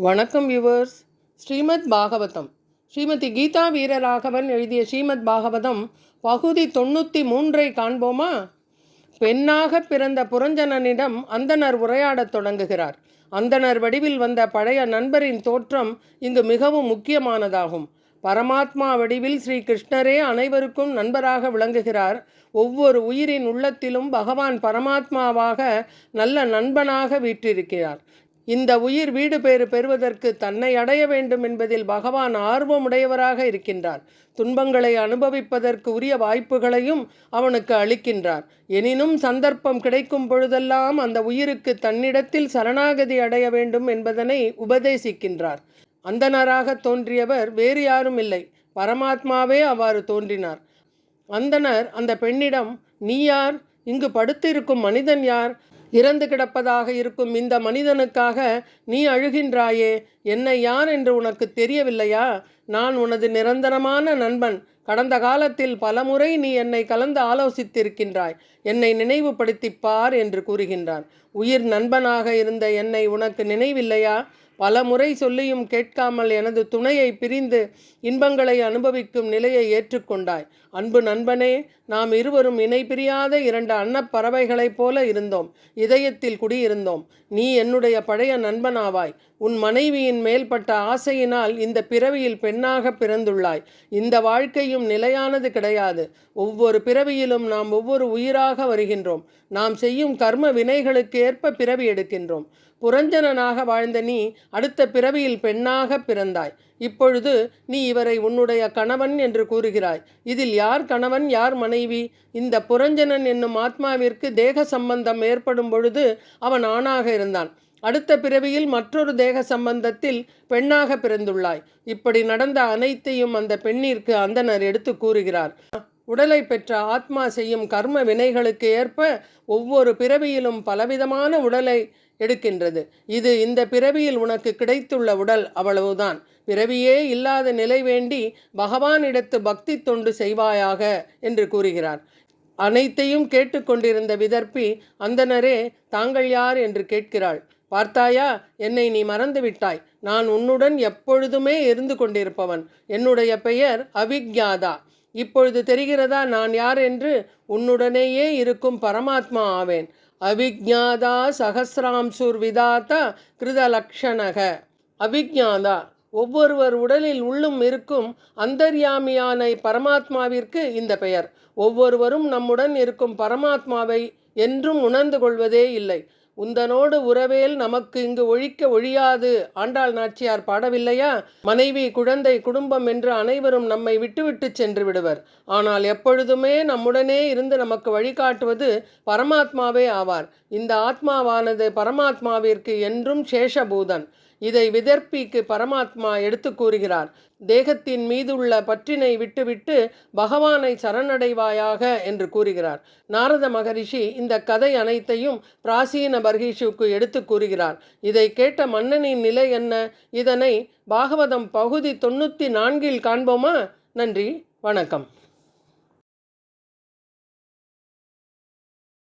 வணக்கம் வியூவர்ஸ். ஸ்ரீமத் பாகவதம் ஸ்ரீமதி கீதா வீரராகவன் எழுதிய ஸ்ரீமத் பாகவதம் பகுதி 93 காண்போமா? பெண்ணாக பிறந்த புரஞ்சனனிடம் அந்தணர் உரையாடத் தொடங்குகிறார். அந்தணர் வடிவில் வந்த பழைய நண்பரின் தோற்றம் இங்கு மிகவும் முக்கியமானதாகும். பரமாத்மா வடிவில் ஸ்ரீ கிருஷ்ணரே அனைவருக்கும் நண்பராக விளங்குகிறார். ஒவ்வொரு உயிரின் உள்ளத்திலும் பகவான் பரமாத்மாவாக நல்ல நண்பனாக வீற்றிருக்கிறார். இந்த உயிர் வீடு பேறு பெறுவதற்கு தன்னை அடைய வேண்டும் என்பதில் பகவான் ஆர்வமுடையவராக இருக்கின்றார். துன்பங்களை அனுபவிப்பதற்கு உரிய வாய்ப்புகளையும் அவனுக்கு அளிக்கின்றார். எனினும் சந்தர்ப்பம் கிடைக்கும் பொழுதெல்லாம் அந்த உயிருக்கு தன்னிடத்தில் சரணாகதி அடைய வேண்டும் என்பதனை உபதேசிக்கின்றார். அந்தணராக தோன்றியவர் வேறு யாரும் இல்லை, பரமாத்மாவே அவ்வாறு தோன்றினார். அந்தணர் அந்த பெண்ணிடம், நீ யார்? இங்கு படுத்திருக்கும் மனிதன் யார்? இறந்து கிடப்பதாக இருக்கும் இந்த மனிதனுக்காக நீ அழுகின்றாயே, என்னை யார் என்று உனக்கு தெரியவில்லையா? நான் உனது நிரந்தரமான நண்பன். கடந்த காலத்தில் பலமுறை நீ என்னை கலந்து ஆலோசித்திருக்கின்றாய். என்னை நினைவுபடுத்திப்பார் என்று கூறுகின்றார். உயிர் நண்பனாக இருந்த என்னை உனக்கு நினைவில்லையா? பல முறை சொல்லியும் கேட்காமல் எனது துணையை பிரிந்து இன்பங்களை அனுபவிக்கும் நிலையை ஏற்றுக்கொண்டாய். அன்பு நண்பனே, நாம் இருவரும் இணை பிரியாத இரண்டு அன்னப்பறவைகளைப் போல இருந்தோம். இதயத்தில் குடியிருந்தோம். நீ என்னுடைய பழைய நண்பனாவாய். உன் மனைவியின் மேல்பட்ட ஆசையினால் இந்த பிறவியில் பெண்ணாக பிறந்துள்ளாய். இந்த வாழ்க்கையும் நிலையானது கிடையாது. ஒவ்வொரு பிறவியிலும் நாம் ஒவ்வொரு உயிராக வருகின்றோம். நாம் செய்யும் கர்ம வினைகளுக்கு ஏற்ப பிறவி எடுக்கின்றோம். புரஞ்சனனாக வாழ்ந்த நீ அடுத்த பிறவியில் பெண்ணாக பிறந்தாய். இப்பொழுது நீ இவரை உன்னுடைய கணவன் என்று கூறுகிறாய். இதில் யார் கணவன், யார் மனைவி? இந்த புரஞ்சனன் என்னும் ஆத்மாவிற்கு தேக சம்பந்தம் ஏற்படும் பொழுது அவன் ஆணாக இருந்தான். அடுத்த பிறவியில் மற்றொரு தேக சம்பந்தத்தில் பெண்ணாக பிறந்துள்ளாய். இப்படி நடந்த அனைத்தையும் அந்த பெண்ணிற்கு அந்தணர் எடுத்து கூறுகிறார். உடலை பெற்ற ஆத்மா செய்யும் கர்ம வினைகளுக்கு ஏற்ப ஒவ்வொரு பிறவியிலும் பலவிதமான உடலை எடுக்கின்றது. இது இந்த பிறவியில் உனக்கு கிடைத்துள்ள உடல், அவ்வளவுதான். பிறவியே இல்லாத நிலை வேண்டி பகவானிடத்து பக்தி தொண்டு செய்வாயாக என்று கூறுகிறார். அனைத்தையும் கேட்டுக்கொண்டிருந்த விதர்ப்பி, அந்தணரே, தாங்கள் யார் என்று கேட்கிறாள். பார்த்தாயா, என்னை நீ மறந்து விட்டாய். நான் உன்னுடன் எப்பொழுதுமே இருந்து கொண்டிருப்பவன். என்னுடைய பெயர் அவிக்ஞாதா. இப்பொழுது தெரிகிறதா நான் யார் என்று? உன்னுடனேயே இருக்கும் பரமாத்மா ஆவேன். அவிக்ஞாதா சகசிராம்சுர் விதாத்தா கிருதலக்ஷணக. அவிக்ஞாதா, ஒவ்வொருவர் உடலில் உள்ளும் இருக்கும் அந்தர்யாமியான பரமாத்மாவிற்கு இந்த பெயர். ஒவ்வொருவரும் நம்முடன் இருக்கும் பரமாத்மாவை என்றும் உணர்ந்து கொள்வதே இல்லை. உந்தனோடு உறவேல் நமக்கு இங்கு ஒழிக்க ஒழியாது ஆண்டாள் நாச்சியார் பாடவில்லையா? மனைவி, குழந்தை, குடும்பம் என்று அனைவரும் நம்மை விட்டுவிட்டு சென்று விடுவர். ஆனால் எப்பொழுதுமே நம்முடனே இருந்து நமக்கு வழிகாட்டுவது பரமாத்மாவே ஆவார். இந்த ஆத்மாவானது பரமாத்மாவிற்கு என்றும் சேஷபூதன். இதை விதர்ப்பிக்கு பரமாத்மா எடுத்து கூறுகிறார். தேகத்தின் மீதுள்ள பற்றினை விட்டுவிட்டு பகவானை சரணடைவாயாக என்று கூறுகிறார். நாரத மகரிஷி இந்த கதை அனைத்தையும் பிராசீன பர்ஹிஷுக்கு எடுத்து கூறுகிறார். இதை கேட்ட மன்னனின் நிலை என்ன? இதனை பாகவதம் பகுதி 94 காண்போமா? நன்றி, வணக்கம்.